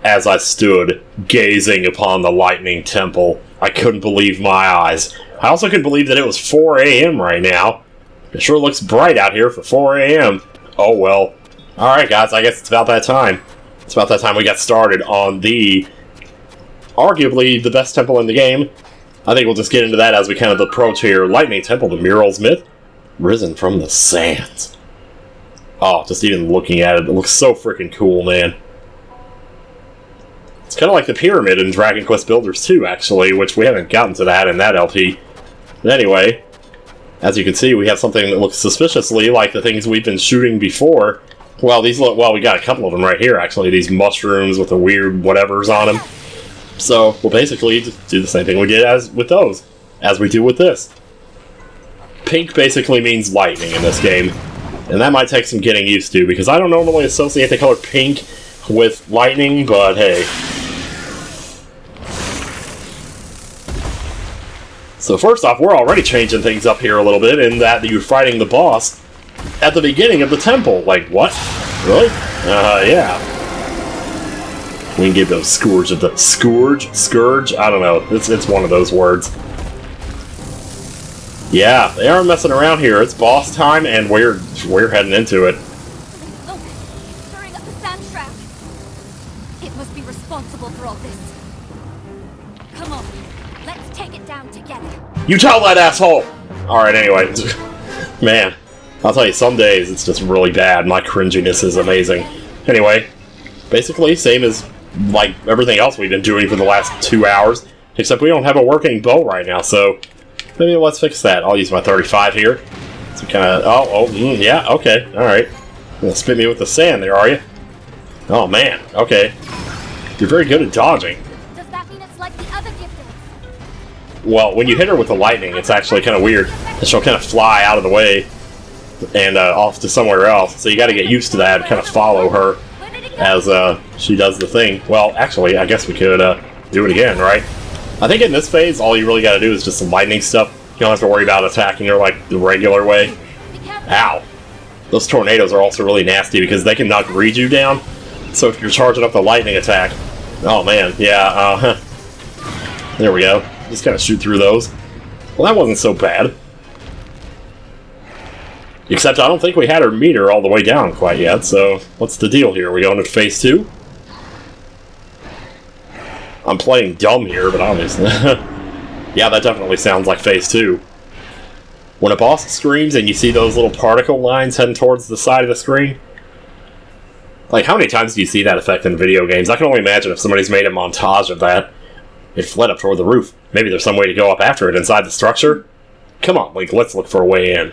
as I stood gazing upon the lightning temple. I couldn't believe my eyes. I also couldn't believe that it was 4 a.m. right now. It sure looks bright out here for 4 a.m. Oh well. Alright guys, I guess it's about that time. It's about that time we got started on the arguably the best temple in the game. I think we'll just get into that as we kind of approach here. Lightning Temple, the Mural's Myth, risen from the sands. Oh, just even looking at it, it looks so freaking cool, man. It's kind of like the pyramid in Dragon Quest Builders 2, actually, which we haven't gotten to that in that LP. But anyway, as you can see, we have something that looks suspiciously like the things we've been shooting before. Well, these look, well, we got a couple of them right here, actually. These mushrooms with the weird whatevers on them. So, we'll basically just do the same thing we did as with those, as we do with this. Pink basically means lightning in this game. And that might take some getting used to, because I don't normally associate the color pink with lightning, but hey. So first off, we're already changing things up here a little bit, in that you're fighting the boss at the beginning of the temple. Like, what? Really? Yeah. We can give those Scourge of the... Scourge? I don't know. It's one of those words. Yeah, they aren't messing around here. It's boss time, and we're heading into it. Oh, stirring up the sand trap. It must be responsible for all this. Come on, let's take it down together. You tell that asshole! Alright, anyway. Man, I'll tell you, some days it's just really bad. My cringiness is amazing. Anyway, basically, same as like everything else we've been doing for the last 2 hours, except we don't have a working bow right now, so maybe let's fix that. I'll use my 35 here. So kind of, yeah, okay, alright. You're gonna spit me with the sand there, are you? Oh man, okay. You're very good at dodging. Does that mean it's like the other giftings? Well, when you hit her with the lightning, it's actually kind of weird. And she'll kind of fly out of the way and off to somewhere else. So you gotta get used to that and kind of follow her as she does the thing. Well, actually, I guess we could do it again, right? I think in this phase, all you really gotta do is just some lightning stuff. You don't have to worry about attacking her like the regular way. Ow. Those tornadoes are also really nasty because they can knock Riju down. So if you're charging up the lightning attack... Oh man, yeah, there we go. Just kind of shoot through those. Well, that wasn't so bad. Except I don't think we had her meter all the way down quite yet, so what's the deal here? Are we going to phase 2? I'm playing dumb here, but obviously... yeah, that definitely sounds like phase 2. When a boss screams and you see those little particle lines heading towards the side of the screen... Like, how many times do you see that effect in video games? I can only imagine if somebody's made a montage of that. It fled up toward the roof. Maybe there's some way to go up after it inside the structure? Come on, Link, let's look for a way in.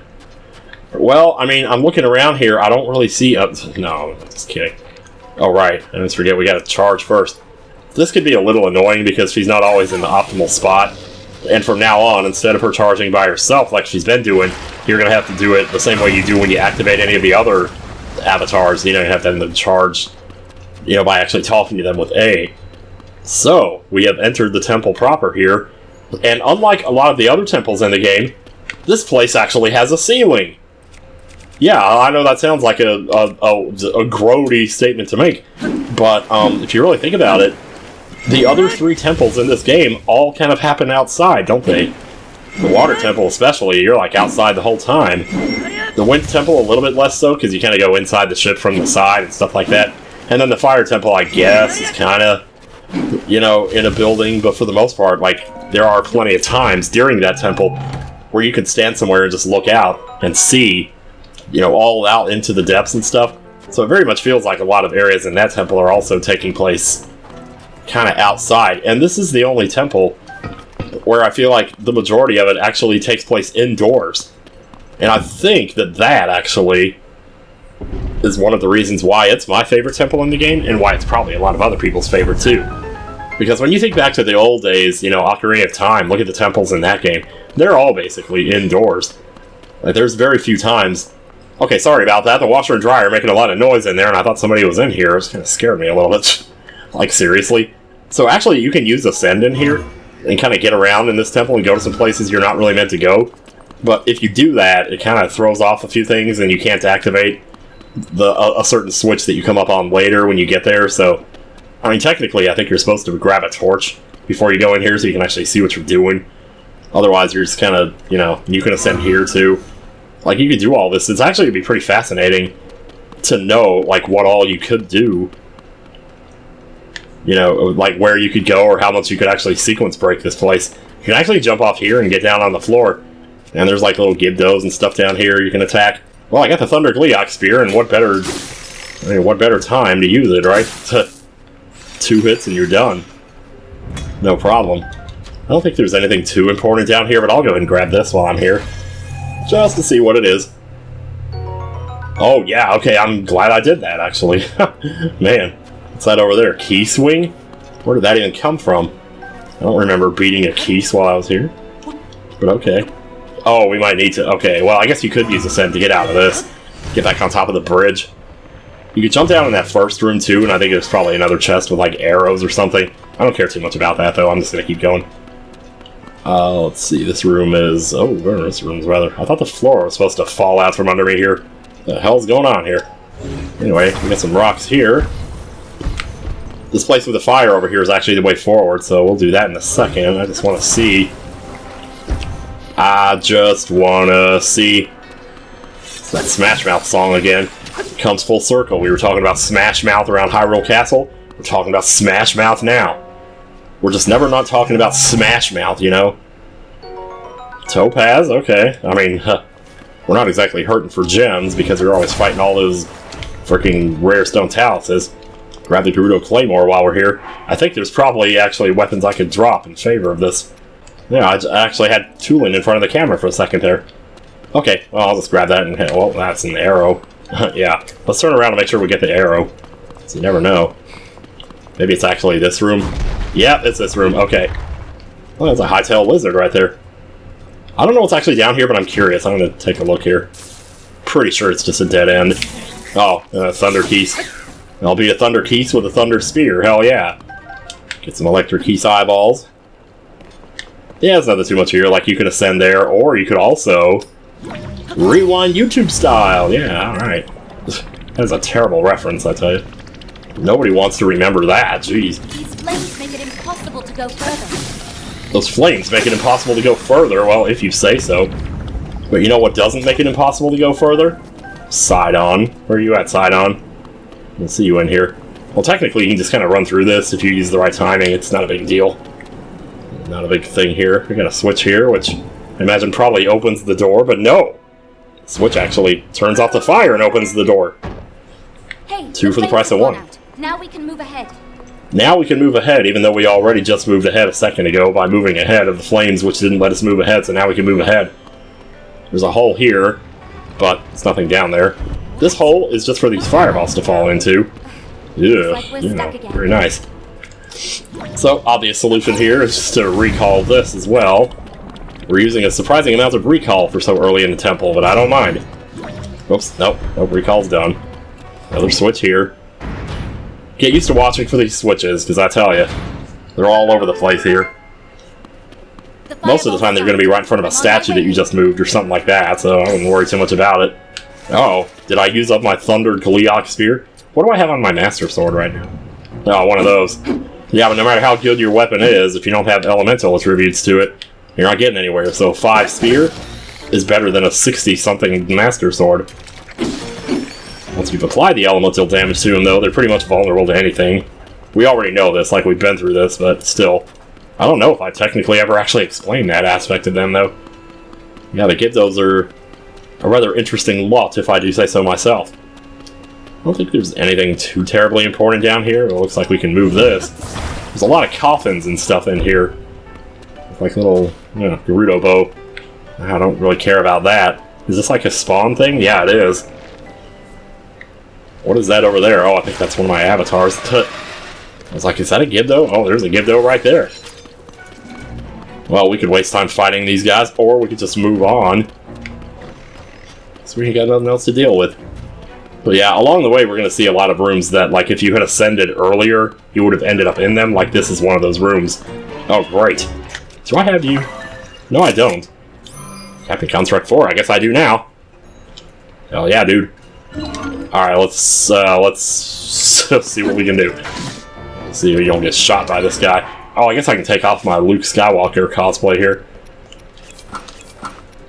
Well, I mean, I'm looking around here. I don't really see... no, just kidding. Oh, right. I always forget we gotta charge first. This could be a little annoying because she's not always in the optimal spot. And from now on, instead of her charging by herself like she's been doing, you're gonna have to do it the same way you do when you activate any of the other avatars. You know, you have to have them charge, you know, by actually talking to them with A. So, we have entered the temple proper here. And unlike a lot of the other temples in the game, this place actually has a ceiling. Yeah, I know that sounds like a grody statement to make, but if you really think about it, the other 3 temples in this game all kind of happen outside, don't they? The Water Temple especially, you're like outside the whole time. The Wind Temple a little bit less so, because you kind of go inside the ship from the side and stuff like that. And then the Fire Temple, I guess, is kind of, you know, in a building, but for the most part, like, there are plenty of times during that temple where you can stand somewhere and just look out and see, you know, all out into the depths and stuff. So it very much feels like a lot of areas in that temple are also taking place kind of outside. And this is the only temple where I feel like the majority of it actually takes place indoors. And I think that actually is one of the reasons why it's my favorite temple in the game, and why it's probably a lot of other people's favorite too. Because when you think back to the old days, you know, Ocarina of Time, look at the temples in that game, they're all basically indoors. Like, there's very few times... Okay, sorry about that, the washer and dryer are making a lot of noise in there, and I thought somebody was in here. It kind of scared me a little bit. Like, seriously? So actually, you can use Ascend in here, and kind of get around in this temple and go to some places you're not really meant to go. But if you do that, it kind of throws off a few things, and you can't activate a certain switch that you come up on later when you get there, so I mean, technically, I think you're supposed to grab a torch before you go in here so you can actually see what you're doing. Otherwise, you're just kind of, you know, you can ascend here too. Like, you could do all this. It's actually going to be pretty fascinating to know, like, what all you could do. You know, like, where you could go or how much you could actually sequence break this place. You can actually jump off here and get down on the floor. And there's, like, little Gibdos and stuff down here you can attack. Well, I got the Thunder Gleeok Spear, and what better time to use it, right? 2 hits and you're done. No problem. I don't think there's anything too important down here, but I'll go ahead and grab this while I'm here. Just to see what it is. Oh, yeah, okay, I'm glad I did that, actually. Man, what's that over there? Key swing? Where did that even come from? I don't remember beating a Keese while I was here. But okay. Oh, we might need to... Okay, well, I guess you could use Ascend to get out of this. Get back on top of the bridge. You could jump down in that first room, too, and I think there's probably another chest with, like, arrows or something. I don't care too much about that, though. I'm just gonna keep going. Let's see. This room is... Oh, this room's rather... I thought the floor was supposed to fall out from under me here. What the hell's going on here? Anyway, we got some rocks here. This place with the fire over here is actually the way forward, so we'll do that in a second. I just want to see... It's that Smash Mouth song again. Comes full circle. We were talking about Smash Mouth around Hyrule Castle. We're talking about Smash Mouth now. We're just never not talking about Smash Mouth, you know? Topaz? Okay. I mean, we're not exactly hurting for gems because we're always fighting all those freaking rare stone taluses. Grab the Gerudo Claymore while we're here. I think there's probably actually weapons I could drop in favor of this. Yeah, I actually had Tulin in front of the camera for a second there. Okay, well, I'll just grab that and hit. Well, that's an arrow. Yeah, let's turn around and make sure we get the arrow. So you never know. Maybe it's actually this room. Yeah, it's this room. Okay. Well, that's a hightail lizard right there. I don't know what's actually down here, but I'm curious. I'm going to take a look here. Pretty sure it's just a dead end. Oh, Thunder Keese. I'll be a Thunder Keese with a Thunder Spear. Hell yeah. Get some Electric Keese eyeballs. Yeah, there's nothing too much here. Like, you can ascend there, or you could also rewind YouTube style. Yeah, alright. That is a terrible reference, I tell you. Nobody wants to remember that. Jeez. These flames make it impossible to go further. Those flames make it impossible to go further. Well, if you say so. But you know what doesn't make it impossible to go further? Sidon. Where are you at, Sidon? We'll see you in here. Well, technically, you can just kind of run through this if you use the right timing. It's not a big deal. Not a big thing here. We got a switch here, which I imagine probably opens the door, but no! The switch actually turns off the fire and opens the door. Hey, 2 for the price of 1. Now we can move ahead. Now we can move ahead, even though we already just moved ahead a second ago by moving ahead of the flames, which didn't let us move ahead, so now we can move ahead. There's a hole here, but it's nothing down there. This hole is just for these fireballs to fall into. Yeah, like you know, very nice. So, obvious solution here is just to recall this as well. We're using a surprising amount of recall for so early in the temple, but I don't mind. Oops, nope, recall's done. Another switch here. Get used to watching for these switches, because I tell you, they're all over the place here. Most of the time they're going to be right in front of a statue that you just moved or something like that, so I wouldn't worry too much about it. Oh, did I use up my Thunder Gleeok Spear? What do I have on my Master Sword right now? Oh, one of those. Yeah, but no matter how good your weapon is, if you don't have elemental attributes to it, you're not getting anywhere. So 5 Spear is better than a 60-something Master Sword. Once you've applied the elemental damage to them, though, they're pretty much vulnerable to anything. We already know this, like we've been through this, but still. I don't know if I technically ever actually explained that aspect of them, though. Yeah, the Gibdos are a rather interesting lot, if I do say so myself. I don't think there's anything too terribly important down here. It looks like we can move this. There's a lot of coffins and stuff in here. Like little, you know, Gerudo bow. I don't really care about that. Is this like a spawn thing? Yeah, it is. What is that over there? Oh, I think that's one of my avatars. I was like, is that a Gibdo? Oh, there's a Gibdo right there. Well, we could waste time fighting these guys, or we could just move on. So we ain't got nothing else to deal with. But yeah, along the way, we're going to see a lot of rooms that, like, if you had ascended earlier, you would have ended up in them. Like, this is one of those rooms. Oh, great. Do I have you? No, I don't. Captain Construct 4, I guess I do now. Hell yeah, dude. Alright, let's see what we can do. See if you don't get shot by this guy. Oh, I guess I can take off my Luke Skywalker cosplay here.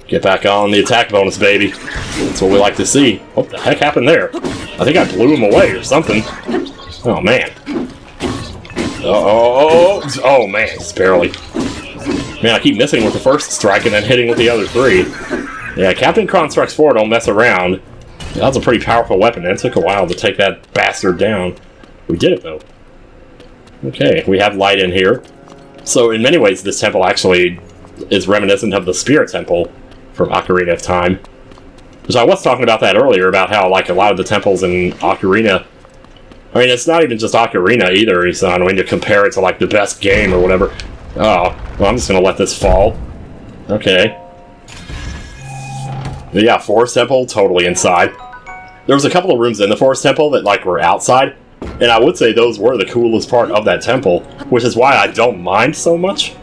Get back on the attack bonus, baby. That's what we like to see. What the heck happened there? I think I blew him away or something. Oh, man. Oh, man, just barely. Man, I keep missing with the first strike and then hitting with the other three. Yeah, Captain Constructs 4 don't mess around. That was a pretty powerful weapon, and it took a while to take that bastard down. We did it, though. Okay, we have light in here. So, in many ways, this temple actually is reminiscent of the Spirit Temple from Ocarina of Time. Which I was talking about that earlier, about how, like, a lot of the temples in Ocarina... I mean, it's not even just Ocarina either, son, when you compare it to, like, the best game or whatever. Oh, well, I'm just gonna let this fall. Okay. But yeah, Forest Temple, totally inside. There was a couple of rooms in the Forest Temple that, like, were outside. And I would say those were the coolest part of that temple, which is why I don't mind so much.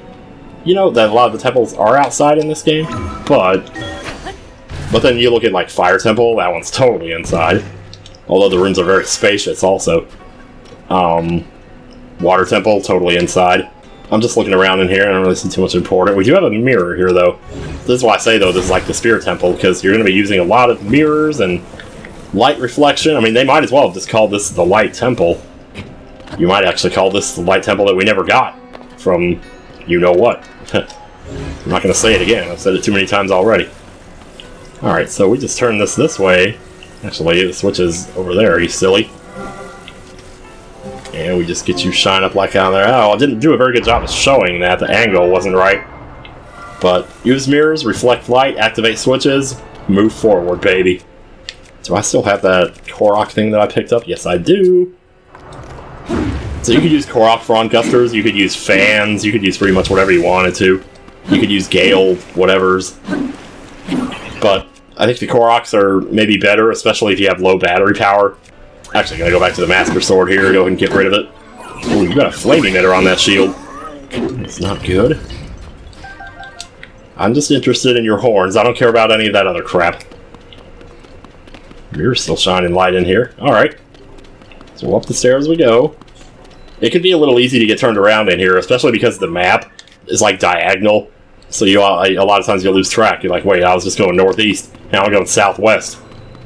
You know, that a lot of the temples are outside in this game, but then you look at, like, Fire Temple, that one's totally inside. Although the rooms are very spacious, also. Water Temple, totally inside. I'm just looking around in here, I don't really see too much important. We do have a mirror here, though. This is why I say, though, this is like the Spirit Temple, because you're going to be using a lot of mirrors and light reflection. I mean, they might as well have just called this the Light Temple. You might actually call this the Light Temple that we never got from you-know-what. I'm not going to say it again. I've said it too many times already. Alright, so we just turn this way. Actually, the switch is over there, you silly. And we just get you shine up like out there. Oh, I didn't do a very good job of showing that. The angle wasn't right. But use mirrors, reflect light, activate switches, move forward, baby. Do I still have that Korok thing that I picked up? Yes, I do. So you could use Korok Front Gusters, you could use fans, you could use pretty much whatever you wanted to. You could use Gale, whatevers. But I think the Koroks are maybe better, especially if you have low battery power. Actually, gonna go back to the Master Sword here, go ahead and get rid of it. Oh, you got a flame emitter on that shield. It's not good. I'm just interested in your horns. I don't care about any of that other crap. Mirror's still shining light in here. Alright. So up the stairs we go. It can be a little easy to get turned around in here, especially because the map is like diagonal. So you a lot of times you'll lose track. You're like, wait, I was just going northeast. Now I'm going southwest.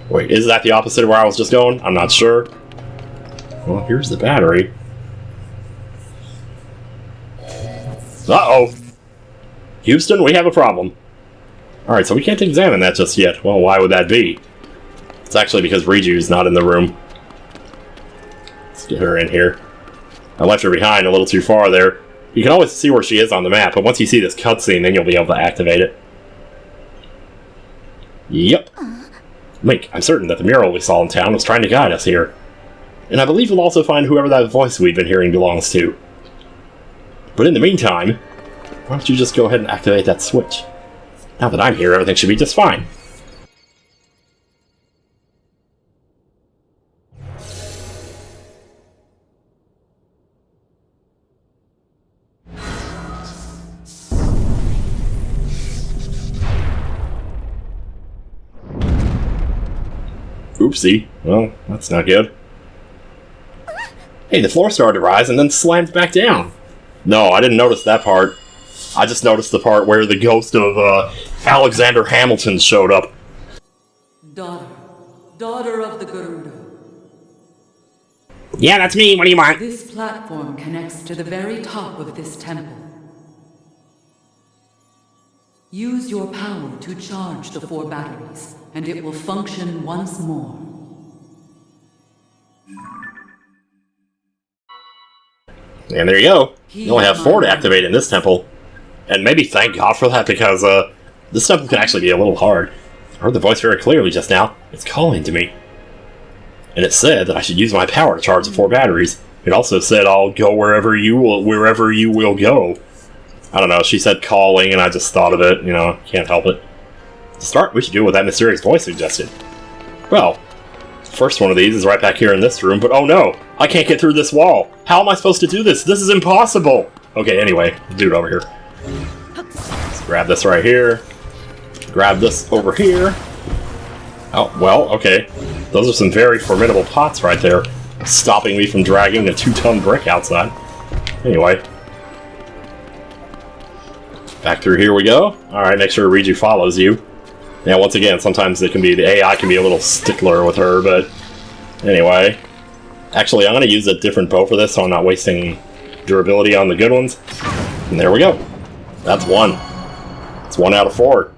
Wait, is that the opposite of where I was just going? I'm not sure. Well, here's the battery. Uh-oh. Houston, we have a problem. Alright, so we can't examine that just yet. Well, why would that be? It's actually because Riju's not in the room. Let's get her in here. I left her behind a little too far there. You can always see where she is on the map, but once you see this cutscene, then you'll be able to activate it. Yep. Link, I'm certain that the mural we saw in town was trying to guide us here. And I believe we'll also find whoever that voice we've been hearing belongs to. But in the meantime, why don't you just go ahead and activate that switch? Now that I'm here, everything should be just fine. Oopsie. Well, that's not good. Hey, the floor started to rise and then slammed back down. No, I didn't notice that part. I just noticed the part where the ghost of Alexander Hamilton showed up. Daughter of the Garuda. Yeah, that's me. What do you want? This platform connects to the very top of this temple. Use your power to charge the 4 batteries, and it will function once more. And there you go. You only have 4 to activate in this temple. And maybe thank God for that, because this temple can actually be a little hard. I heard the voice very clearly just now. It's calling to me. And it said that I should use my power to charge the 4 batteries. It also said I'll go wherever you will go. I don't know, she said calling, and I just thought of it, you know, can't help it. To start, we should do what that mysterious voice suggested. Well, first one of these is right back here in this room, but oh no! I can't get through this wall! How am I supposed to do this? This is impossible! Okay, anyway, do it over here. Let's grab this right here. Grab this over here. Oh, well, okay. Those are some very formidable pots right there. stopping me from dragging a 2-ton brick outside. Anyway. Back through here we go. Alright, make sure Riju follows you. Yeah, once again, sometimes it can be, the AI can be a little stickler with her, but anyway. Actually, I'm going to use a different bow for this, so I'm not wasting durability on the good ones. And there we go. That's 1. It's 1 out of 4.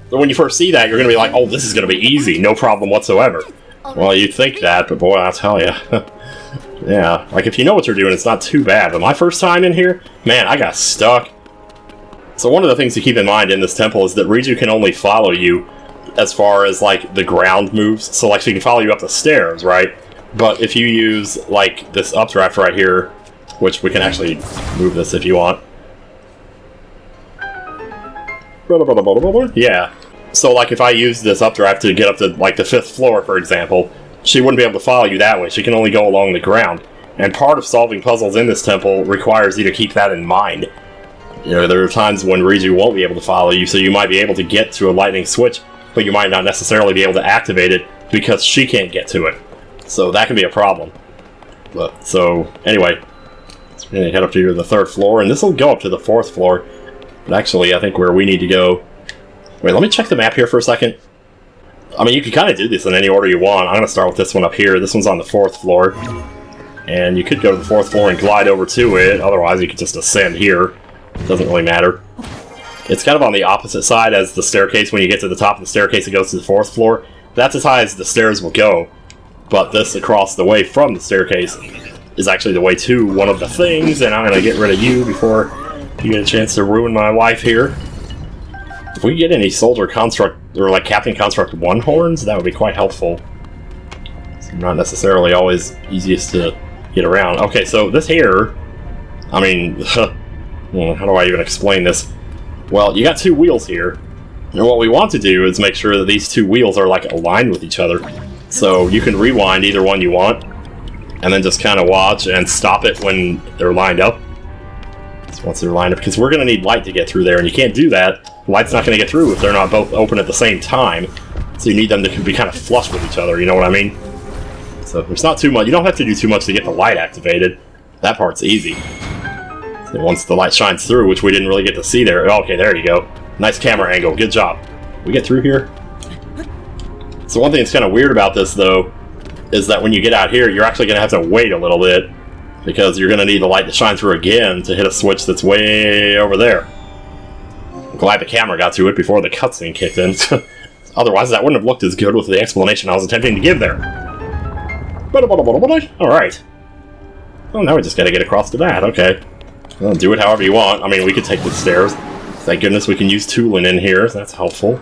So when you first see that, you're going to be like, oh, this is going to be easy, no problem whatsoever. Well, you'd think that, but boy, I'll tell you. Yeah, like if you know what you're doing, it's not too bad. But my first time in here, man, I got stuck. So one of the things to keep in mind in this temple is that Riju can only follow you as far as, like, the ground moves. So, like, she can follow you up the stairs, right? But if you use, like, this updraft right here, which we can actually move this if you want. Yeah. So, like, if I use this updraft to get up to, like, the 5th floor, for example, she wouldn't be able to follow you that way. She can only go along the ground. And part of solving puzzles in this temple requires you to keep that in mind. You know, there are times when Riju won't be able to follow you, so you might be able to get to a lightning switch, but you might not necessarily be able to activate it because she can't get to it. So that can be a problem. But, so, anyway, we're going to head up to the 3rd floor, and this will go up to the 4th floor. But actually, I think where we need to go... Wait, let me check the map here for a second. I mean, you can kind of do this in any order you want. I'm going to start with this one up here. This one's on the 4th floor. And you could go to the 4th floor and glide over to it. Otherwise, you could just ascend here. Doesn't really matter. It's kind of on the opposite side as the staircase. When you get to the top of the staircase, it goes to the 4th floor. That's as high as the stairs will go. But this across the way from the staircase is actually the way to one of the things. And I'm going to get rid of you before you get a chance to ruin my life here. If we get any Soldier Construct, or like Captain Construct 1 horns, that would be quite helpful. It's not necessarily always easiest to get around. Okay, so this here, I mean, how do I even explain this? Well, you got 2 wheels here, and what we want to do is make sure that these 2 wheels are like aligned with each other. So you can rewind either one you want, and then just kind of watch and stop it when they're lined up. So once they're lined up, because we're going to need light to get through there, and you can't do that. Light's not going to get through if they're not both open at the same time. So you need them to be kind of flush with each other, you know what I mean? So there's not too much. You don't have to do too much to get the light activated. That part's easy. So once the light shines through, which we didn't really get to see there. Okay, there you go. Nice camera angle. Good job. We get through here? So one thing that's kind of weird about this, though, is that when you get out here, you're actually going to have to wait a little bit, because you're going to need the light to shine through again to hit a switch that's way over there. I'm glad the camera got to it before the cutscene kicked in. Otherwise, that wouldn't have looked as good with the explanation I was attempting to give there. Alright. Well, now we just gotta get across to that. Okay. Well, do it however you want. I mean, we could take the stairs. Thank goodness we can use tooling in here. That's helpful.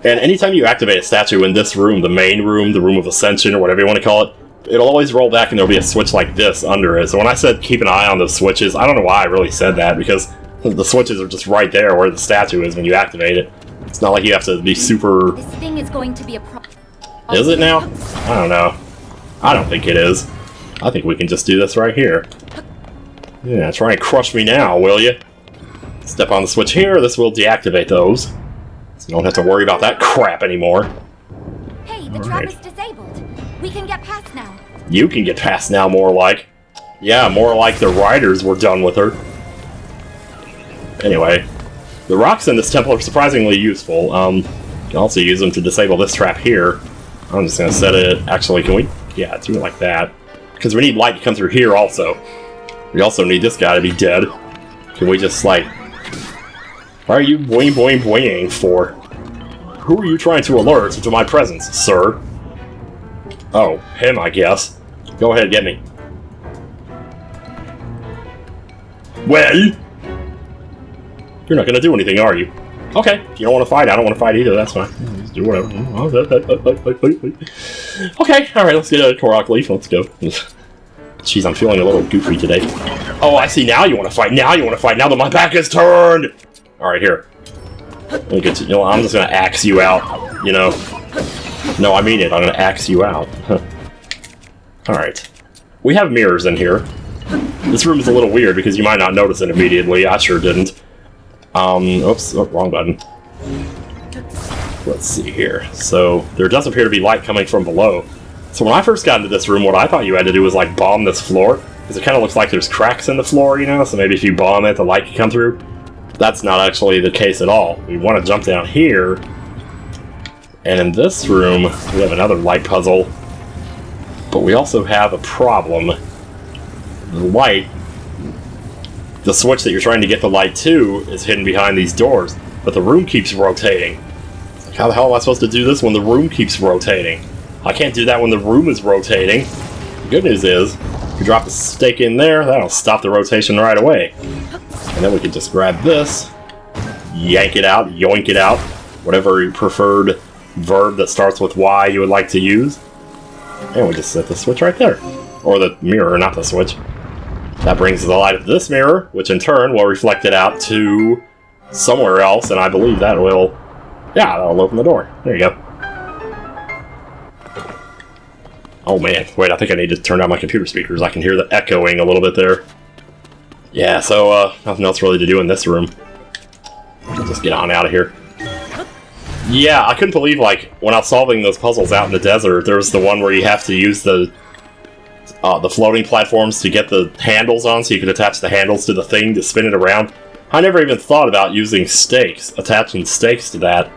And anytime you activate a statue in this room, the main room, the room of ascension, or whatever you want to call it, it'll always roll back and there'll be a switch like this under it. So when I said keep an eye on those switches, I don't know why I really said that, because the switches are just right there where the statue is when you activate it. It's not like you have to be super... This thing is going to be a problem. Is it now? I don't know. I don't think it is. I think we can just do this right here. Yeah, try and crush me now, will you? Step on the switch here, this will deactivate those. So you don't have to worry about that crap anymore. Hey, the trap is disabled. We can get past now. You can get past now, more like. Yeah, more like the riders were done with her. Anyway, the rocks in this temple are surprisingly useful. You can also use them to disable this trap here. I'm just gonna set it... Actually, can we... Yeah, do it like that. Because we need light to come through here also. We also need this guy to be dead. Can we just, like... Why are you boing boing boing for? Who are you trying to alert to my presence, sir? Oh, him, I guess. Go ahead, get me. Well? You're not gonna do anything, are you? Okay, if you don't want to fight, I don't want to fight either, that's fine. Just do whatever. Okay, alright, let's get a Korok Leaf, let's go. Jeez, I'm feeling a little goofy today. Oh, I see, now you want to fight, now you want to fight, now that my back is turned! Alright, here. Let me get to, you know, I'm just gonna axe you out, you know? No, I mean it, I'm gonna axe you out. Alright. We have mirrors in here. This room is a little weird because you might not notice it immediately, I sure didn't. Oops, oh, wrong button. Let's see here. So, there does appear to be light coming from below. So when I first got into this room, what I thought you had to do was, like, bomb this floor. Because it kind of looks like there's cracks in the floor, you know? So maybe if you bomb it, the light can come through. That's not actually the case at all. We want to jump down here. And in this room, we have another light puzzle. But we also have a problem. The light, the switch that you're trying to get the light to, is hidden behind these doors. But the room keeps rotating. How the hell am I supposed to do this when the room keeps rotating? I can't do that when the room is rotating. The good news is, if you drop the stake in there, that'll stop the rotation right away. And then we can just grab this, yank it out, yoink it out, whatever your preferred verb that starts with Y you would like to use. And we just set the switch right there. Or the mirror, not the switch. That brings the light of this mirror, which in turn will reflect it out to somewhere else, and I believe that will... yeah, that'll open the door. There you go. Oh man, wait, I think I need to turn down my computer speakers. I can hear the echoing a little bit there. Yeah, so, nothing else really to do in this room. I'll just get on out of here. Yeah, I couldn't believe, like, when I was solving those puzzles out in the desert, there was the one where you have to use the floating platforms to get the handles on, so you could attach the handles to the thing to spin it around. I never even thought about using stakes, attaching stakes to that,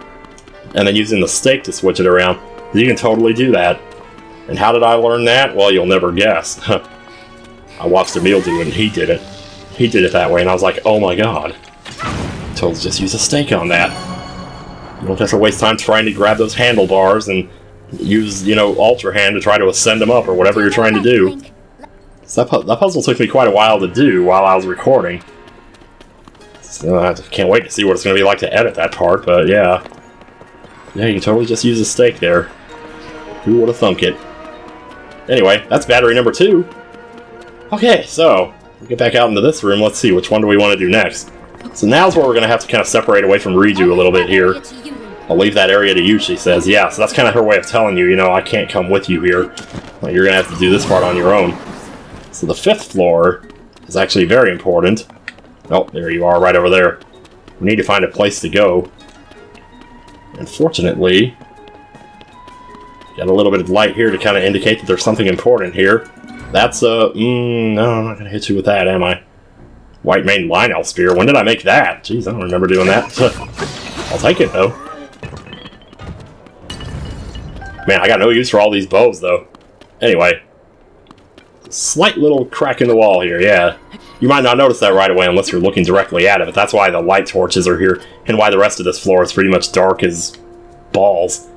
and then using the stake to switch it around. You can totally do that. And how did I learn that? Well, you'll never guess. I watched Emil do it, and he did it. He did it that way, and I was like, oh my god. Totally just use a stake on that. You don't have to waste time trying to grab those handlebars and use, you know, Ultra Hand to try to ascend them up or whatever you're trying to do. So that puzzle took me quite a while to do while I was recording. So I can't wait to see what it's going to be like to edit that part, but yeah. Yeah, you can totally just use a stake there. Who would have thunk it? Anyway, that's battery number 2. Okay, so, we'll get back out into this room. Let's see, which one do we want to do next? So now's where we're going to have to kind of separate away from Riju a little bit here. I'll leave that area to you, she says. Yeah, so that's kind of her way of telling you, you know, I can't come with you here. Well, you're going to have to do this part on your own. So the 5th floor is actually very important. Oh, there you are, right over there. We need to find a place to go. Unfortunately, got a little bit of light here to kind of indicate that there's something important here. That's no, I'm not going to hit you with that, am I? White Mane Lionel Spear. When did I make that? Jeez, I don't remember doing that. I'll take it, though. Man, I got no use for all these bows, though. Anyway. Slight little crack in the wall here, yeah. You might not notice that right away unless you're looking directly at it, but that's why the light torches are here, and why the rest of this floor is pretty much dark as balls.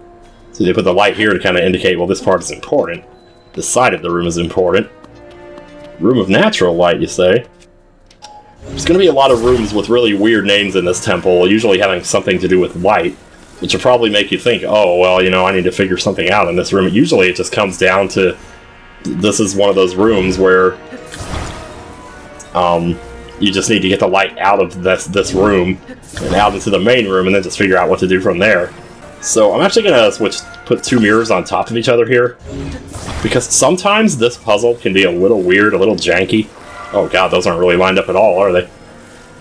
So they put the light here to kind of indicate, well, this part is important. This side of the room is important. Room of natural light, you say? There's going to be a lot of rooms with really weird names in this temple, usually having something to do with light, which will probably make you think, oh, well, you know, I need to figure something out in this room. Usually it just comes down to, this is one of those rooms where you just need to get the light out of this room and out into the main room and then just figure out what to do from there. So I'm actually going to put 2 mirrors on top of each other here, because sometimes this puzzle can be a little weird, a little janky. Oh god, those aren't really lined up at all, are they?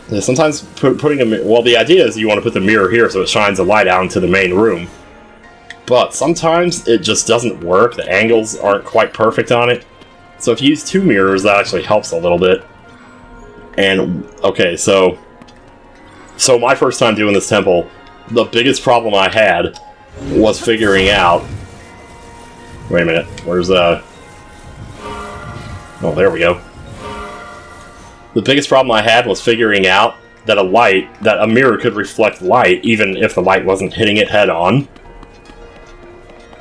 Yeah, sometimes putting a... well, the idea is you want to put the mirror here so it shines the light out into the main room. But sometimes it just doesn't work. The angles aren't quite perfect on it. So if you use 2 mirrors, that actually helps a little bit. And, okay, so my first time doing this temple, the biggest problem I had was figuring out... Wait a minute, where's oh, there we go. The biggest problem I had was figuring out that a mirror could reflect light even if the light wasn't hitting it head on.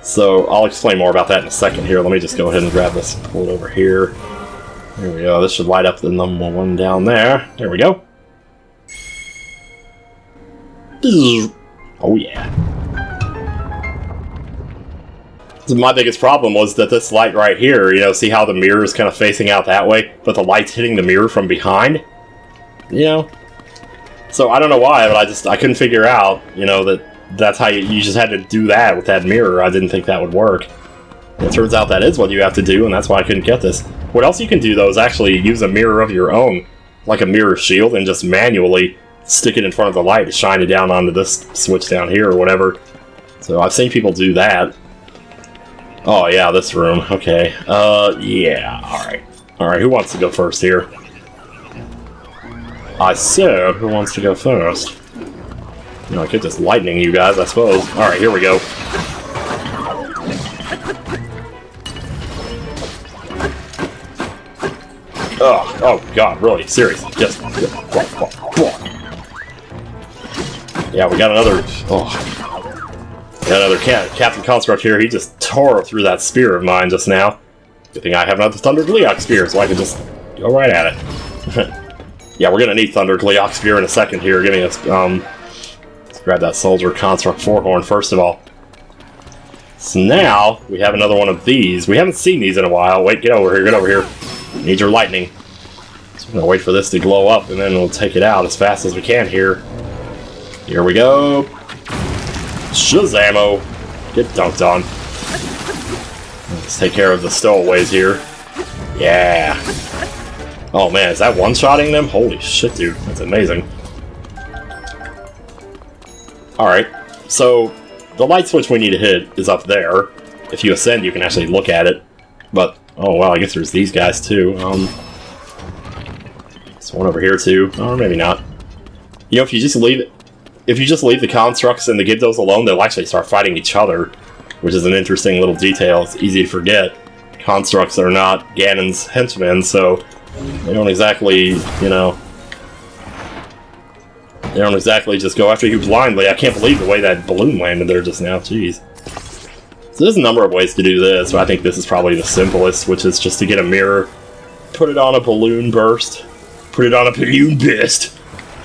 So I'll explain more about that in a second here. Let me just go ahead and grab this, pull it over here. There we go, this should light up the number 1 down there. There we go. Oh yeah. So my biggest problem was that this light right here, you know, see how the mirror is kind of facing out that way, but the light's hitting the mirror from behind? You know? So I don't know why, but I couldn't figure out, you know, that's how you just had to do that with that mirror. I didn't think that would work. It turns out that is what you have to do, and that's why I couldn't get this. What else you can do, though, is actually use a mirror of your own, like a mirror shield, and just manually stick it in front of the light to shine it down onto this switch down here or whatever. So I've seen people do that. Oh yeah, this room. Okay. Yeah. Alright. Alright, who wants to go first here? I said, who wants to go first? You know, I could just lightning you guys, I suppose. Alright, here we go. Oh god, really? Seriously. Just... Yeah, we got another... We got another Captain Construct here. He just tore through that spear of mine just now. Good thing I have another Thunder Gleeok Spear, so I can just go right at it. Yeah, we're gonna need Thunder Gleeok Spear in a second here. Giving us, let's grab that Soldier Construct 4-horn first of all. So now, we have another one of these. We haven't seen these in a while. Wait, get over here, get over here. Need your lightning. So I'm gonna wait for this to glow up, and then we'll take it out as fast as we can here. Here we go. Shazammo! Get dunked on. Let's take care of the stowaways here. Yeah. Oh man, is that one-shotting them? Holy shit, dude. That's amazing. Alright, so the light switch we need to hit is up there. If you ascend, you can actually look at it. But, oh wow, I guess there's these guys too. There's one over here too. Or maybe not. You know, if you just leave it... If you just leave the constructs and the Gibdos alone, they'll actually start fighting each other, which is an interesting little detail. It's easy to forget. Constructs are not Ganon's henchmen, so they don't exactly, you know... They don't exactly just go after you blindly. I can't believe the way that balloon landed there just now. Jeez. So there's a number of ways to do this, but I think this is probably the simplest, which is just to get a mirror, put it on a balloon burst, put it on a balloon burst,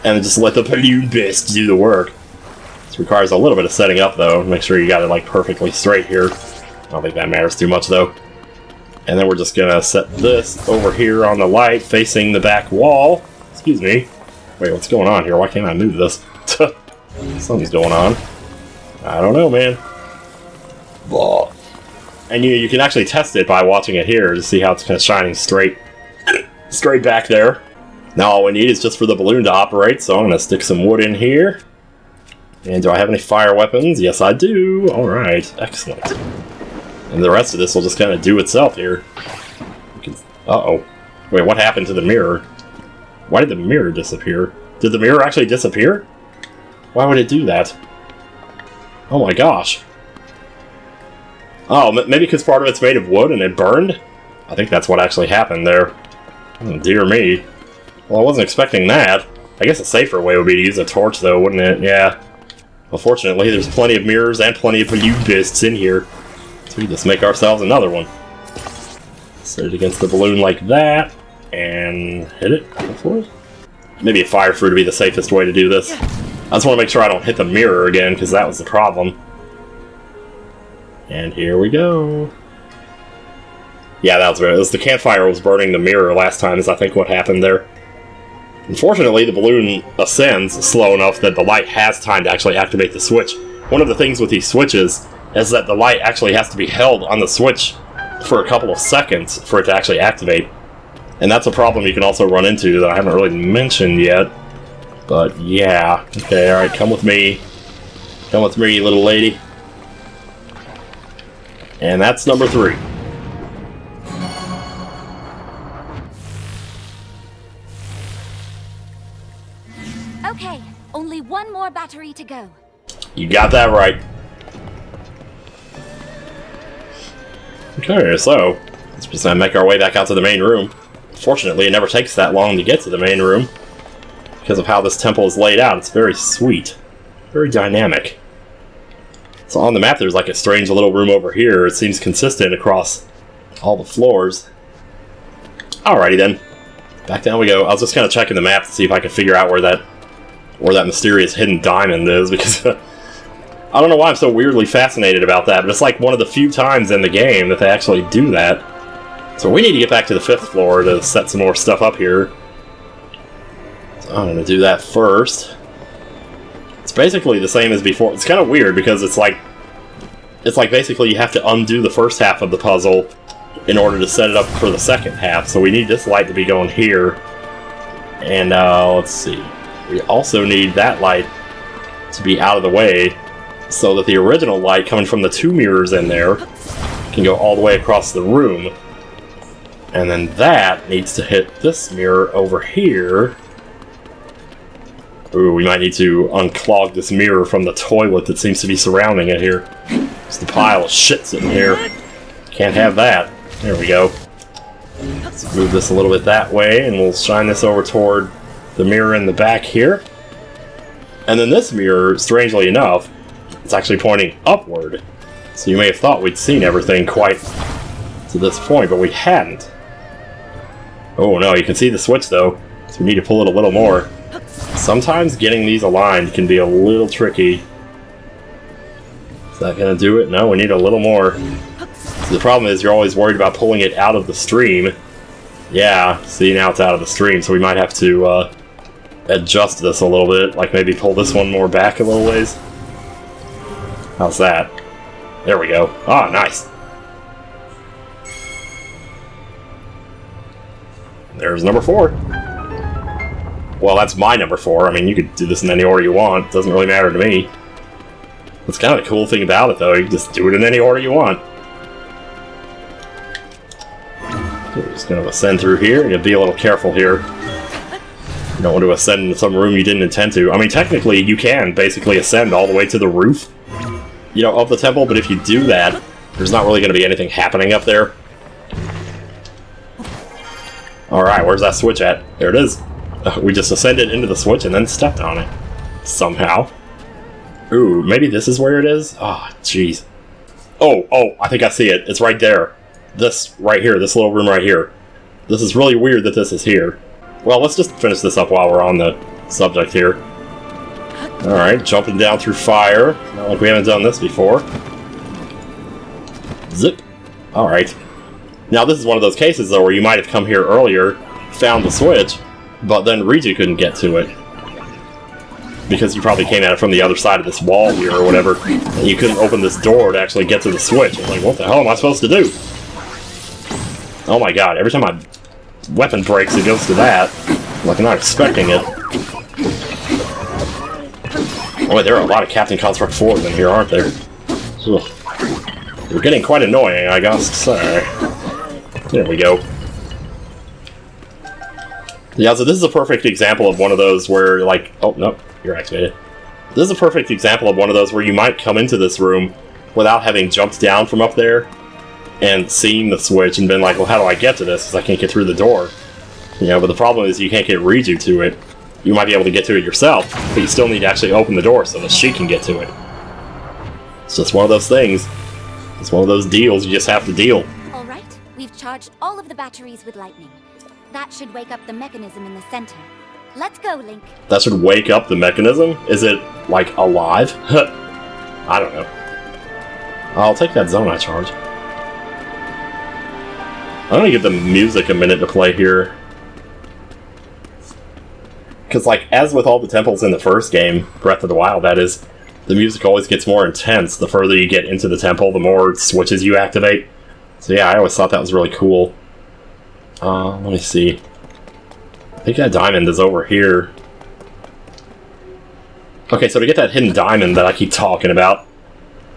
and just let the balloon burst do the work. This requires a little bit of setting up, though. Make sure you got it, like, perfectly straight here. I don't think that matters too much, though. And then we're just gonna set this over here on the light, facing the back wall. Excuse me. Wait, what's going on here? Why can't I move this? Something's going on. I don't know, man. Blah. And you can actually test it by watching it here to see how it's kind of shining straight back there. Now all we need is just for the balloon to operate, so I'm going to stick some wood in here. And do I have any fire weapons? Yes, I do. Alright, excellent. And the rest of this will just kind of do itself here. Uh-oh. Wait, what happened to the mirror? Why did the mirror disappear? Did the mirror actually disappear? Why would it do that? Oh my gosh. Oh, maybe because part of it's made of wood and it burned? I think that's what actually happened there. Oh, dear me. Well, I wasn't expecting that. I guess a safer way would be to use a torch, though, wouldn't it? Yeah. Well, fortunately, there's plenty of mirrors and plenty of balloon bursts in here. So we just make ourselves another one. Set it against the balloon like that, and hit it, hopefully. Maybe a fire fruit would be the safest way to do this. I just want to make sure I don't hit the mirror again, because that was the problem. And here we go. Yeah, that was right. It was the campfire was burning the mirror last time, is I think what happened there. Unfortunately, the balloon ascends slow enough that the light has time to actually activate the switch. One of the things with these switches is that the light actually has to be held on the switch for a couple of seconds for it to actually activate. And that's a problem you can also run into that I haven't really mentioned yet. But yeah. Okay, alright, come with me. Come with me, little lady. And that's number 3. Okay, only one more battery to go. You got that right. Okay, so let's just make our way back out to the main room. Fortunately, it never takes that long to get to the main room because of how this temple is laid out. It's very sweet, very dynamic. So on the map, there's like a strange little room over here. It seems consistent across all the floors. Alrighty then, back down we go. I was just kind of checking the map to see if I could figure out where that mysterious hidden diamond is, because I don't know why I'm so weirdly fascinated about that, but it's like one of the few times in the game that they actually do that. So we need to get back to the 5th floor to set some more stuff up here. So I'm going to do that first. It's basically the same as before. It's kind of weird because it's like basically you have to undo the first half of the puzzle in order to set it up for the second half. So we need this light to be going here. And let's see. We also need that light to be out of the way so that the original light coming from the 2 mirrors in there can go all the way across the room. And then that needs to hit this mirror over here. Ooh, we might need to unclog this mirror from the toilet that seems to be surrounding it here. It's the pile of shit sitting here. Can't have that. There we go. Let's move this a little bit that way, and we'll shine this over toward the mirror in the back here. And then this mirror, strangely enough, it's actually pointing upward. So you may have thought we'd seen everything quite to this point, but we hadn't. Oh no, you can see the switch though, so we need to pull it a little more. Sometimes getting these aligned can be a little tricky. Is that gonna do it? No, we need a little more. So the problem is you're always worried about pulling it out of the stream. Yeah, see, now it's out of the stream, so we might have to adjust this a little bit, like maybe pull this one more back a little ways. How's that? There we go. Ah, nice. There's number 4. Well, that's my number 4. I mean, you could do this in any order you want. It doesn't really matter to me. That's kind of the cool thing about it, though. You can just do it in any order you want. So we're just going to ascend through here, and be a little careful here. You don't want to ascend into some room you didn't intend to. I mean, technically, you can basically ascend all the way to the roof, you know, of the temple, but if you do that, there's not really going to be anything happening up there. Alright, where's that switch at? There it is. We just ascended into the switch and then stepped on it. Somehow. Ooh, maybe this is where it is? Ah, oh, jeez. Oh, I think I see it. It's right there. This, right here, this little room right here. This is really weird that this is here. Well, let's just finish this up while we're on the subject here. Alright, jumping down through fire. Not like we haven't done this before. Zip. Alright. Now, this is one of those cases, though, where you might have come here earlier, found the switch, but then Riju couldn't get to it. Because you probably came at it from the other side of this wall here, or whatever, and you couldn't open this door to actually get to the switch. It's like, what the hell am I supposed to do? Oh my god, every time my weapon breaks, it goes to that. Like, I'm not expecting it. Oh, wait, there are a lot of Captain Construct 4s in here, aren't there? Ugh. They're getting quite annoying, I guess. Sorry. There we go. Yeah, so this is a perfect example of one of those where, like... Oh, no, you're activated. This is a perfect example of one of those where you might come into this room without having jumped down from up there and seen the switch and been like, well, how do I get to this? Because I can't get through the door. You know, but the problem is you can't get Riju to it. You might be able to get to it yourself, but you still need to actually open the door so that she can get to it. It's just one of those things. It's one of those deals you just have to deal. Alright, we've charged all of the batteries with lightning. That should wake up the mechanism in the center. Let's go, Link. That should wake up the mechanism? Is it, like, alive? I don't know. I'll take that zone I charge. I'm gonna give the music a minute to play here. Because, like, as with all the temples in the first game, Breath of the Wild, that is, the music always gets more intense the further you get into the temple, the more switches you activate. So yeah, I always thought that was really cool. Let me see. I think that diamond is over here. Okay, so to get that hidden diamond that I keep talking about,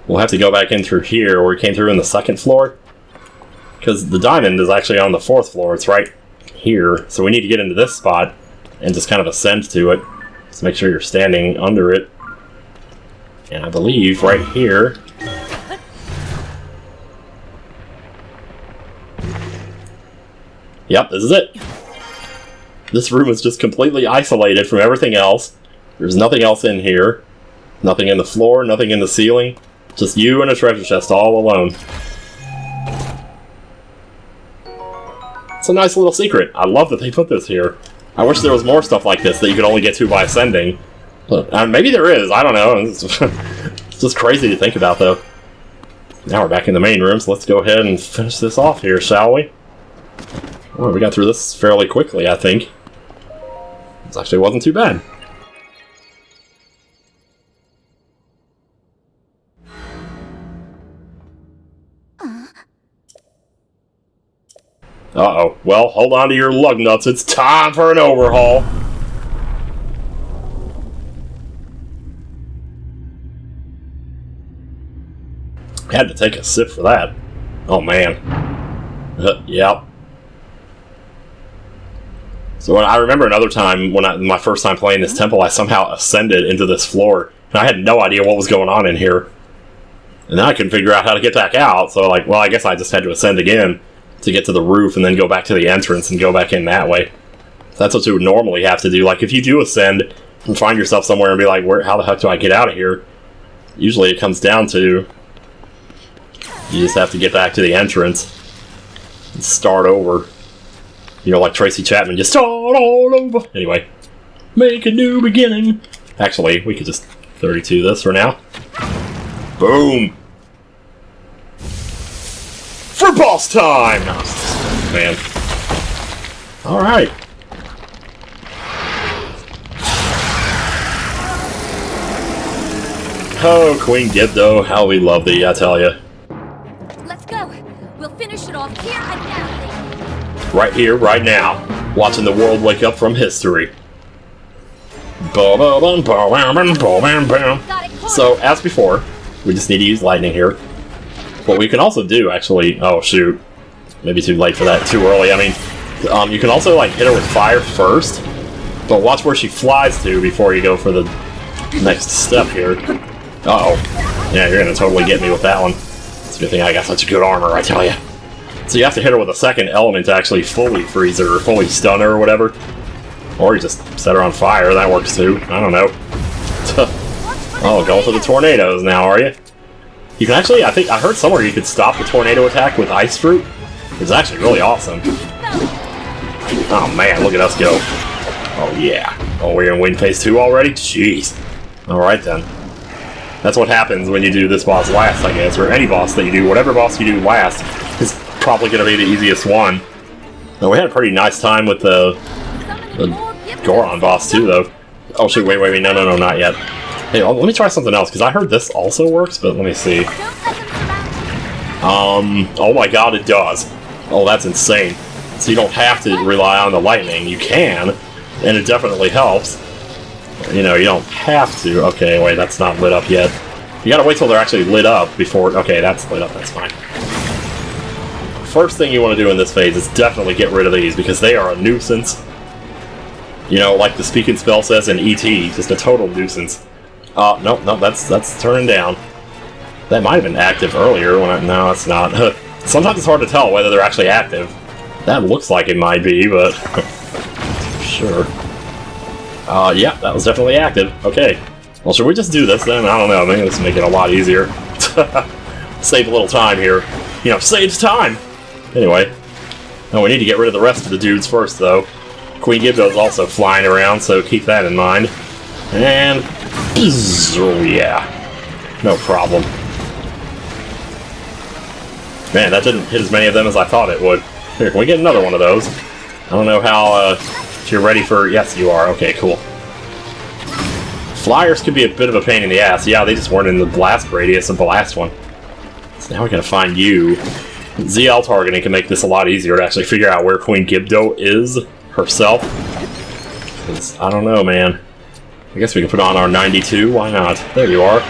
we'll have to go back in through here, where we came through in the second floor. Because the diamond is actually on the 4th floor, it's right here. So we need to get into this spot and just kind of ascend to it. Just make sure you're standing under it. And I believe right here... Yep, this is it. This room is just completely isolated from everything else. There's nothing else in here. Nothing in the floor, nothing in the ceiling. Just you and a treasure chest all alone. It's a nice little secret. I love that they put this here. I wish there was more stuff like this that you could only get to by ascending. But, maybe there is, I don't know. It's just crazy to think about, though. Now we're back in the main room, so let's go ahead and finish this off here, shall we? Well, we got through this fairly quickly, I think. This actually wasn't too bad. Uh-oh. Well, hold on to your lug nuts. It's time for an overhaul. Had to take a sip for that. Oh man. Yep. So I remember another time when my first time playing this temple, I somehow ascended into this floor, and I had no idea what was going on in here. And then I couldn't figure out how to get back out, so like, well, I guess I just had to ascend again to get to the roof and then go back to the entrance and go back in that way. That's what you would normally have to do. Like, if you do ascend and find yourself somewhere and be like, how the heck do I get out of here? Usually it comes down to you just have to get back to the entrance and start over. You know, like Tracy Chapman, just start all over. Anyway, make a new beginning. Actually, we could just 32 this for now. Boom! For boss time! Oh, man. Alright. Oh, Queen Gibdo, how we love thee, I tell ya. Let's go. We'll finish it off here and now. Right here, right now. Watching the world wake up from history. So, as before, we just need to use lightning here. What we can also do, actually... Oh, shoot. Maybe too late for that. Too early. I mean, you can also, like, hit her with fire first. But watch where she flies to before you go for the next step here. Uh-oh. Yeah, you're gonna totally get me with that one. It's a good thing I got such good armor, I tell ya. So you have to hit her with a second element to actually fully freeze her, or fully stun her, or whatever. Or you just set her on fire, that works too. I don't know. Oh, going for the tornadoes now, are you? You can actually, I heard somewhere you could stop the tornado attack with Ice Fruit. It's actually really awesome. Oh man, look at us go. Oh yeah. Oh, we're in Wind Phase 2 already? Jeez. Alright then. That's what happens when you do this boss last, I guess, or any boss that you do. Whatever boss you do last is probably going to be the easiest one. Now, we had a pretty nice time with the Goron boss too, though. Oh shoot, wait, no, not yet. Hey, let me try something else, because I heard this also works, but let me see. Oh my god, it does. Oh, that's insane. So you don't have to rely on the lightning. You can, and it definitely helps. You know, you don't have to. Okay, wait, that's not lit up yet. You gotta wait till they're actually lit up before... Okay, that's lit up, that's fine. First thing you want to do in this phase is definitely get rid of these, because they are a nuisance. You know, like the speaking spell says in E.T., just a total nuisance. No, that's turning down. That might have been active earlier when I... No, it's not. Sometimes it's hard to tell whether they're actually active. That looks like it might be, but... Sure. Yeah, that was definitely active. Okay. Well, should we just do this then? I don't know. Maybe this will make it a lot easier. Save a little time here. You know, saves time! Anyway. Oh, we need to get rid of the rest of the dudes first, though. Queen Gibdo's also flying around, so keep that in mind. And... Oh, yeah. No problem. Man, that didn't hit as many of them as I thought it would. Here, can we get another one of those? I don't know how, if you're ready for... Yes, you are. Okay, cool. Flyers could be a bit of a pain in the ass. Yeah, they just weren't in the blast radius of the last one. So now we gotta find you. ZL targeting can make this a lot easier to actually figure out where Queen Gibdo is herself. 'Cause, I don't know, man. I guess we can put on our 92. Why not? There you are.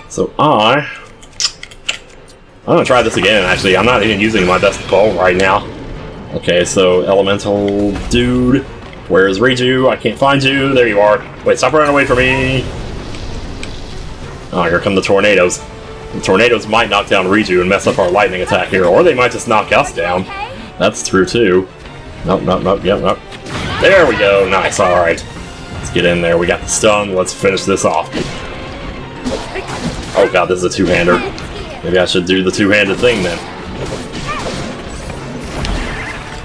So I'm gonna try this again, actually. I'm not even using my best bow right now. Okay, so elemental dude. Where is Riju? I can't find you. There you are. Wait, stop running away from me. Oh, here come the tornadoes. The tornadoes might knock down Riju and mess up our lightning attack here, or they might just knock us down. That's true too. Nope, yep. There we go. Nice, alright. Let's get in there. We got the stun. Let's finish this off. Oh god, this is a two-hander. Maybe I should do the two-handed thing then.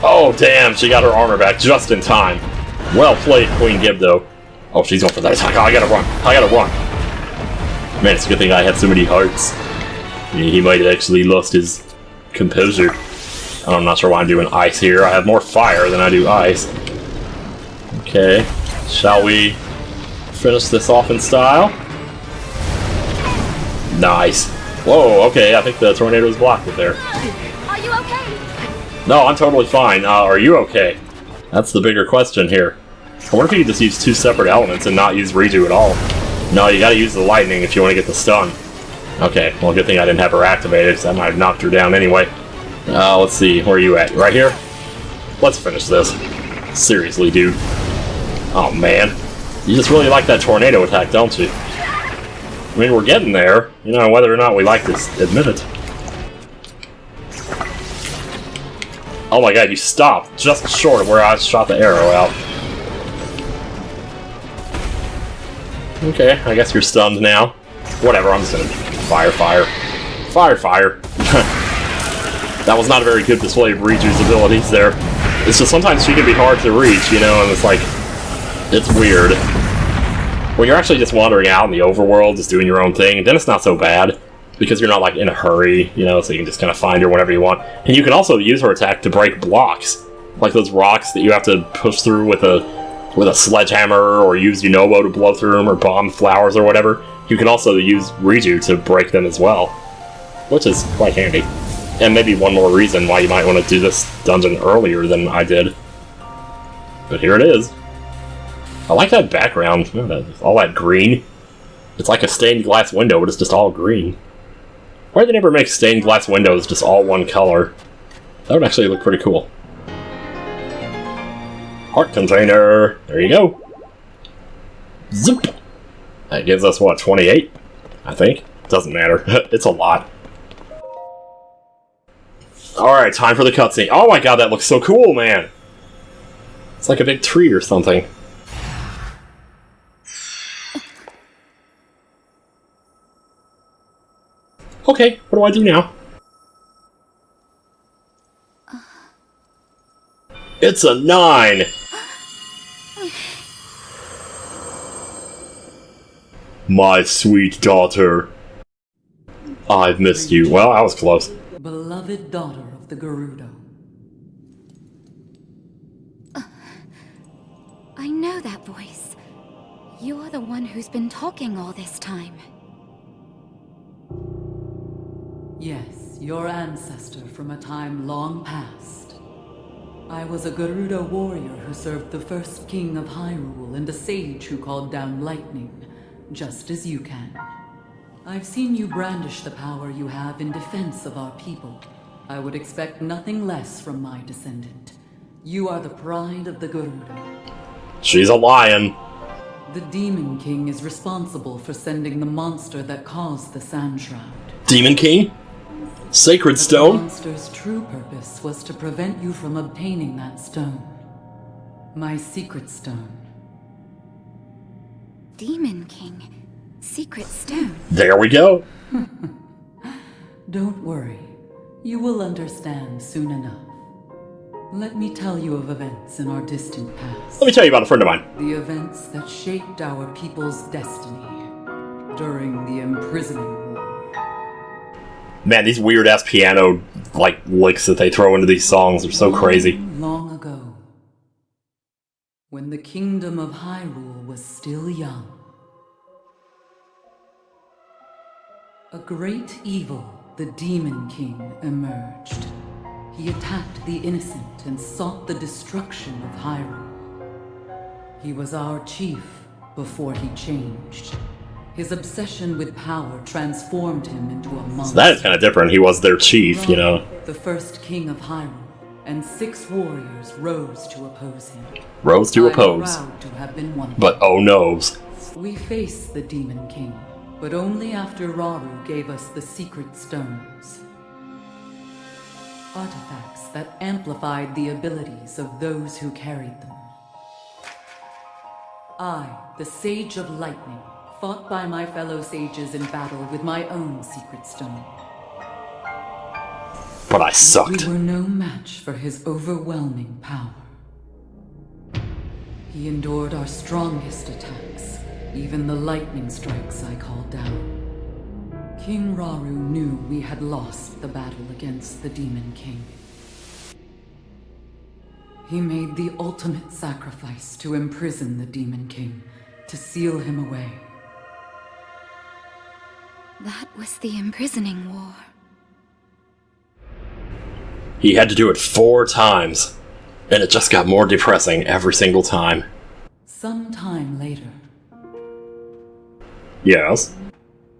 Oh damn, she got her armor back just in time. Well played, Queen Gibdo. Oh, she's going for that attack. Oh, I gotta run. Man, it's a good thing I had so many hearts. He might have actually lost his composure. I'm not sure why I'm doing ice here. I have more fire than I do ice. Okay, shall we finish this off in style? Nice. Whoa, okay, I think the tornado's blocked it there. Are you okay? No, I'm totally fine. Are you okay? That's the bigger question here. I wonder if you could just use two separate elements and not use Riju at all. No, you gotta use the lightning if you want to get the stun. Okay, well, good thing I didn't have her activated, because I might have knocked her down anyway. Let's see, where are you at? Right here? Let's finish this. Seriously, dude. Oh, man. You just really like that tornado attack, don't you? I mean, we're getting there. You know, whether or not we like to admit it. Oh my god, you stopped just short of where I shot the arrow out. Okay, I guess you're stunned now. Whatever, I'm just gonna fire. That was not a very good display of Riju's abilities there. It's just sometimes she can be hard to reach, you know, and it's like, it's weird. When you're actually just wandering out in the overworld, just doing your own thing, then it's not so bad. Because you're not, like, in a hurry, you know, so you can just kind of find her whenever you want. And you can also use her attack to break blocks. Like those rocks that you have to push through with a sledgehammer, or use Yunobo to blow through them, or bomb flowers or whatever. You can also use Riju to break them as well. Which is quite handy. And maybe one more reason why you might want to do this dungeon earlier than I did. But here it is. I like that background. You know, all that green. It's like a stained glass window, but it's just all green. Why do they never make stained glass windows just all one color? That would actually look pretty cool. Heart container! There you go! Zip! That gives us, what, 28? I think? Doesn't matter. It's a lot. Alright, time for the cutscene. Oh my god, that looks so cool, man! It's like a big tree or something. Okay, what do I do now? It's a 9! My sweet daughter. I've missed you. Well, I was close. Beloved daughter of the Gerudo. I know that voice. You're the one who's been talking all this time. Yes, your ancestor from a time long past. I was a Gerudo warrior who served the first king of Hyrule and a sage who called down lightning, just as you can. I've seen you brandish the power you have in defense of our people. I would expect nothing less from my descendant. You are the pride of the Gerudo. She's a lion. The Demon King is responsible for sending the monster that caused the Sand Shroud. Demon King? Sacred The Stone? monster's true purpose was to prevent you from obtaining that stone. My secret stone. Demon King. Secret stone. There we go. Don't worry. You will understand soon enough. Let me tell you of events in our distant past. Let me tell you about a friend of mine. The events that shaped our people's destiny during the imprisoning war. Man, these weird-ass piano, like, licks that they throw into these songs are so crazy. Long ago, when the kingdom of Hyrule was still young, a great evil, the Demon King, emerged. He attacked the innocent and sought the destruction of Hyrule. He was our chief before he changed. His obsession with power transformed him into a monster. So that is kind of different. He was their chief, you know. The first king of Hyrule, and 6 warriors rose to oppose him. Rose to oppose. I'm proud to have been one of them. But oh noes. We faced the Demon King, but only after Rauru gave us the secret stones. Artifacts that amplified the abilities of those who carried them. I, the Sage of Lightning, fought by my fellow sages in battle with my own secret stone. But I sucked. We were no match for his overwhelming power. He endured our strongest attacks, even the lightning strikes I called down. King Rauru knew we had lost the battle against the Demon King. He made the ultimate sacrifice to imprison the Demon King, to seal him away. That was the imprisoning war. He had to do it 4 times. And it just got more depressing every single time. Some time later, Yes?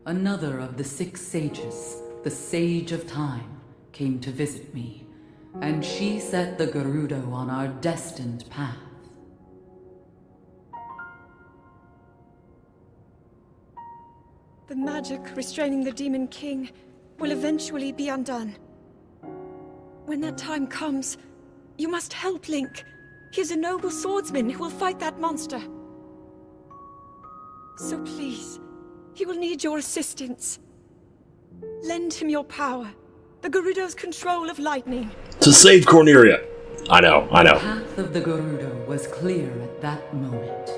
Another of the 6 sages, the Sage of Time, came to visit me, and she set the Gerudo on our destined path. The magic restraining the Demon King will eventually be undone. When that time comes, you must help Link. He is a noble swordsman who will fight that monster. So please, he will need your assistance. Lend him your power, the Gerudo's control of lightning. To save Cornelia! I know. The path of the Gerudo was clear at that moment.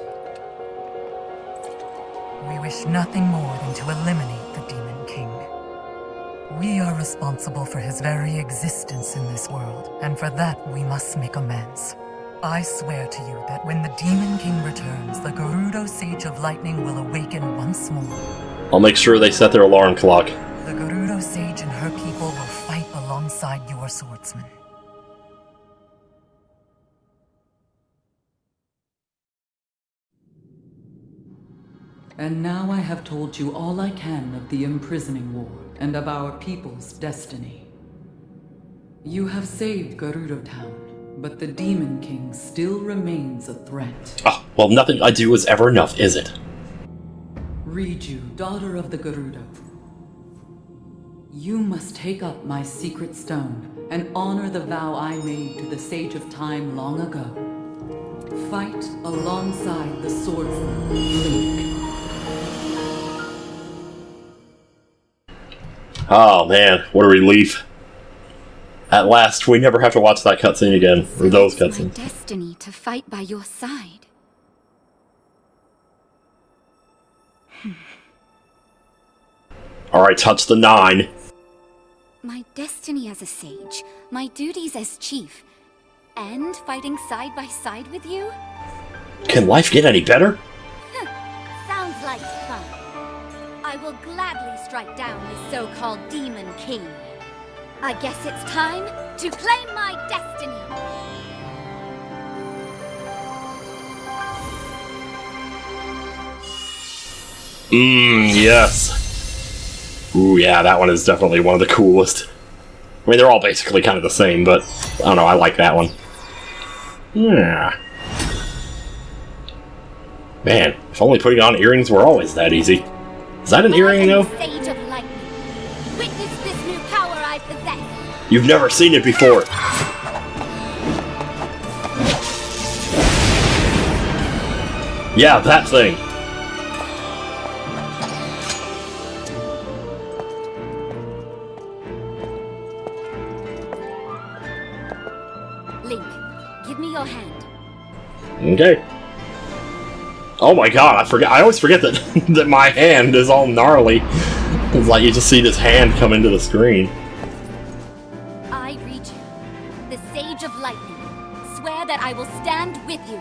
We wish nothing more than to eliminate the Demon King. We are responsible for his very existence in this world, and for that we must make amends. I swear to you that when the Demon King returns, the Gerudo Sage of Lightning will awaken once more. I'll make sure they set their alarm clock. The Gerudo Sage and her people will fight alongside your swordsman. And now I have told you all I can of the imprisoning war and of our people's destiny. You have saved Gerudo Town, but the Demon King still remains a threat. Ah, well, nothing I do is ever enough, is it? Riju, daughter of the Gerudo. You must take up my secret stone and honor the vow I made to the Sage of Time long ago. Fight alongside the swordsman, Link. Oh man, what a relief. At last, we never have to watch that cutscene again, or those It's my cutscenes. destiny to fight by your side. Alright, touch the 9. My destiny as a sage, my duties as chief, and fighting side by side with you? Can life get any better? Sounds like fun. I will gladly strike down this so-called Demon King. I guess it's time to claim my destiny. Yes. Ooh, yeah, that one is definitely one of the coolest. I mean, they're all basically kind of the same, but I don't know, I like that one. Yeah. Man, if only putting on earrings were always that easy. Is that an earring, though? Sage of Lightning. Witness this new power I possess. You've never seen it before. Yeah, that thing. Link, give me your hand. Okay. Oh my god, I forget. I always forget that that my hand is all gnarly. It's like you just see this hand come into the screen. I, Riju, the Sage of Lightning, swear that I will stand with you.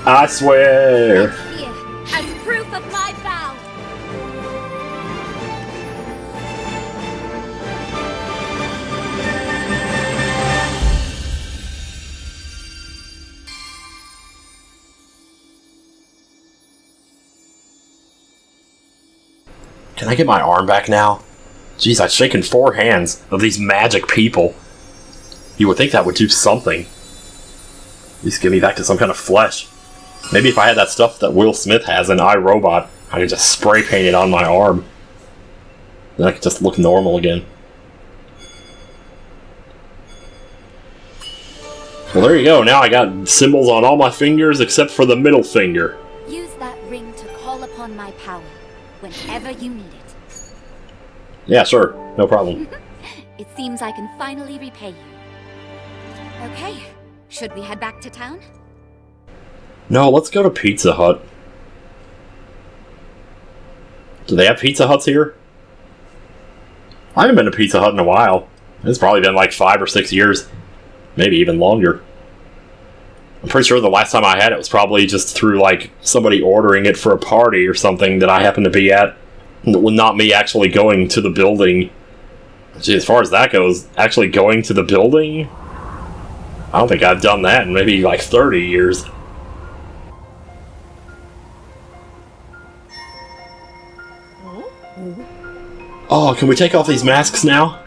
I swear. Here, as proof of my vow. Can I get my arm back now? Jeez, I've shaken 4 hands of these magic people. You would think that would do something. At least give me back to some kind of flesh. Maybe if I had that stuff that Will Smith has in iRobot, I could just spray paint it on my arm. Then I could just look normal again. Well, there you go. Now I got symbols on all my fingers except for the middle finger. Use that ring to call upon my power whenever you need it. Yeah, sure. No problem. It seems I can finally repay you. Okay, should we head back to town? No, let's go to Pizza Hut. Do they have Pizza Huts here? I haven't been to Pizza Hut in a while. It's probably been like 5 or 6 years. Maybe even longer. I'm pretty sure the last time I had it was probably just through like somebody ordering it for a party or something that I happened to be at. Not me actually going to the building. Gee, as far as that goes, actually going to the building? I don't think I've done that in maybe like 30 years. Oh? Oh, can we take off these masks now?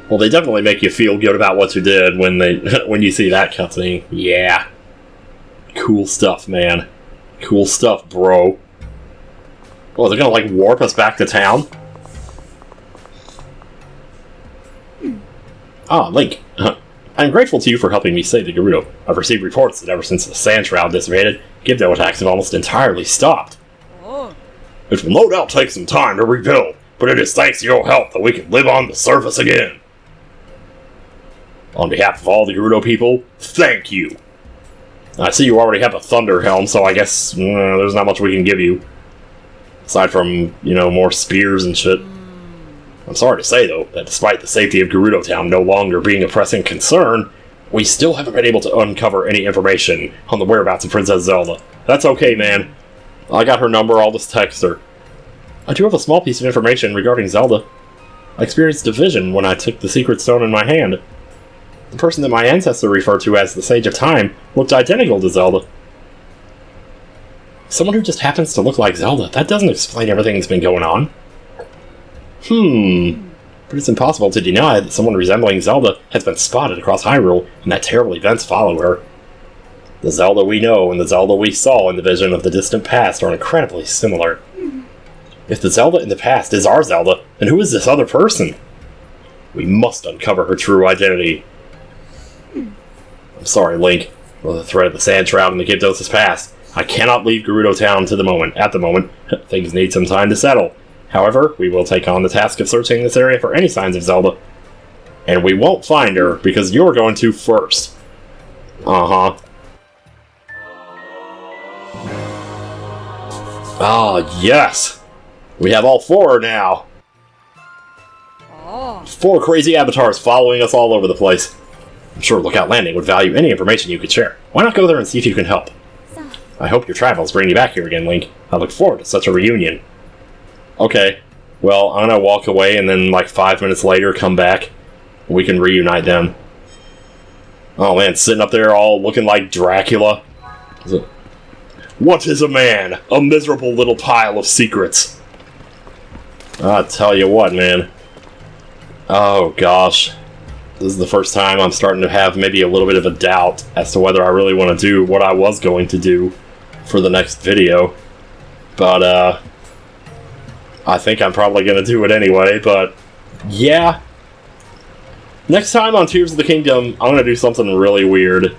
Well, they definitely make you feel good about what you did when when you see that cutscene. Yeah. Cool stuff, man. Cool stuff, bro. Oh, they're gonna, like, warp us back to town? Ah, Link. I'm grateful to you for helping me save the Gerudo. I've received reports that ever since the Sand Shroud dissipated, Gibdo attacks have almost entirely stopped. It will no doubt take some time to rebuild, but it is thanks to your help that we can live on the surface again. On behalf of all the Gerudo people, thank you! I see you already have a Thunder Helm, so I guess there's not much we can give you. Aside from, you know, more spears and shit. I'm sorry to say, though, that despite the safety of Gerudo Town no longer being a pressing concern, we still haven't been able to uncover any information on the whereabouts of Princess Zelda. That's okay, man. I got her number, I'll just text her. I do have a small piece of information regarding Zelda. I experienced a vision when I took the secret stone in my hand. The person that my ancestor referred to as the Sage of Time looked identical to Zelda. Someone who just happens to look like Zelda, that doesn't explain everything that's been going on. But it's impossible to deny that someone resembling Zelda has been spotted across Hyrule, and that terrible events follow her. The Zelda we know and the Zelda we saw in the vision of the distant past are incredibly similar. If the Zelda in the past is our Zelda, then who is this other person? We must uncover her true identity. I'm sorry, Link. Well, the threat of the Sand Shroud and the Gibdos has passed. I cannot leave Gerudo Town at the moment. Things need some time to settle. However, we will take on the task of searching this area for any signs of Zelda. And we won't find her, because you're going to first. Uh-huh. Ah, yes! We have all 4 now! 4 crazy avatars following us all over the place. I'm sure Lookout Landing would value any information you could share. Why not go there and see if you can help? I hope your travels bring you back here again, Link. I look forward to such a reunion. Okay. Well, I'm gonna walk away and then, like, 5 minutes later, come back. We can reunite them. Oh man, sitting up there all looking like Dracula. What is a man? A miserable little pile of secrets. I'll tell you what, man. Oh gosh. This is the first time I'm starting to have maybe a little bit of a doubt as to whether I really want to do what I was going to do for the next video. But, I think I'm probably going to do it anyway, but yeah. Next time on Tears of the Kingdom, I'm going to do something really weird.